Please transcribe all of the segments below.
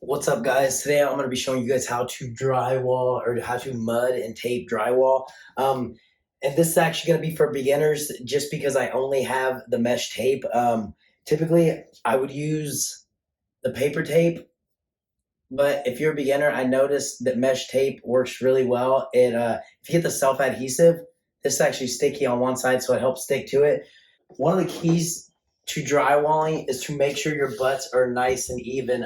What's up, guys? Today I'm going to be showing you guys how to drywall or how to mud and tape drywall. And this is actually going to be for beginners just because I only have the mesh tape. Typically, I would use the paper tape, but if you're a beginner, I noticed that mesh tape works really well. If you get the self-adhesive, this is actually sticky on one side, so it helps stick to it. One of the keys to drywalling is to make sure your butts are nice and even.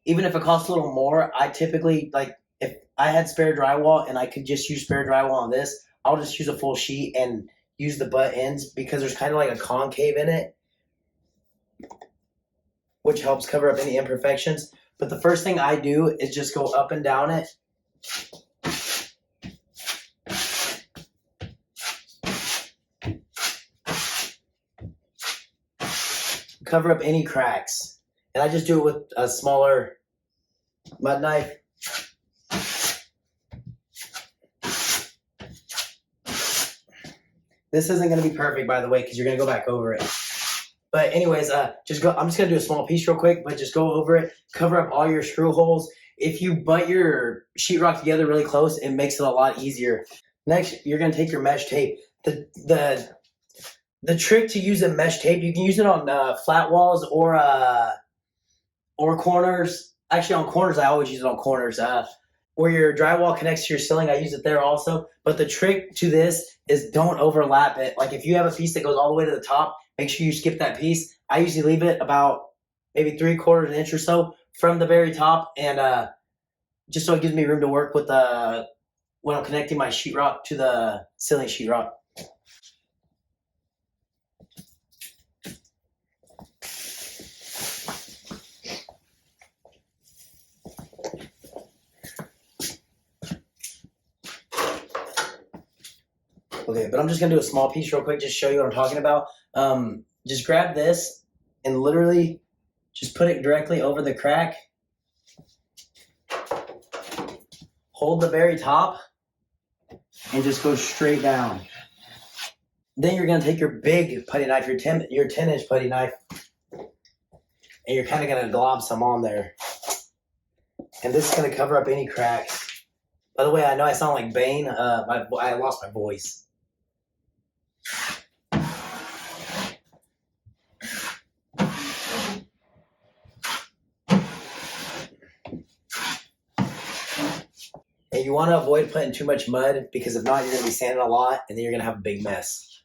Even if it costs a little more, I typically, like, if I had spare drywall and I could just use spare drywall on this, I'll just use a full sheet and use the butt ends because there's kind of like a concave in it, which helps cover up any imperfections. But the first thing I do is just go up and down it. Cover up any cracks. And I just do it with a smaller mud knife. This isn't going to be perfect, by the way, because you're going to go back over it. But anyways, I'm just going to do a small piece real quick, but just go over it. Cover up all your screw holes. If you butt your sheetrock together really close, it makes it a lot easier. Next, you're going to take your mesh tape. The trick to using mesh tape, you can use it on flat walls or corners. Actually, on corners, I always use it on corners. Where your drywall connects to your ceiling, I use it there also. But the trick to this is don't overlap it. Like if you have a piece that goes all the way to the top, make sure you skip that piece. I usually leave it about maybe 3/4 inch or so from the very top, and just so it gives me room to work with when I'm connecting my sheetrock to the ceiling sheetrock. Okay, but I'm just going to do a small piece real quick, just show you what I'm talking about. Just grab this and literally just put it directly over the crack. Hold the very top and just go straight down. Then you're going to take your big putty knife, your 10-inch putty knife, and you're kind of going to glob some on there. And this is going to cover up any cracks. By the way, I know I sound like Bane. I lost my voice. And you want to avoid putting too much mud because if not, you're going to be sanding a lot and then you're going to have a big mess.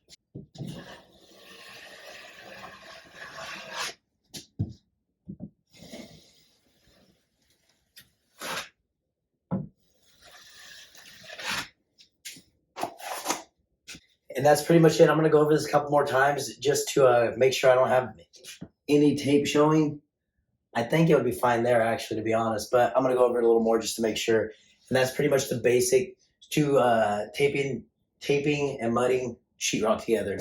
And that's pretty much it. I'm going to go over this a couple more times just to make sure I don't have any tape showing. I think it would be fine there, actually, to be honest. But I'm going to go over it a little more just to make sure. And that's pretty much the basic to taping and mudding sheetrock together.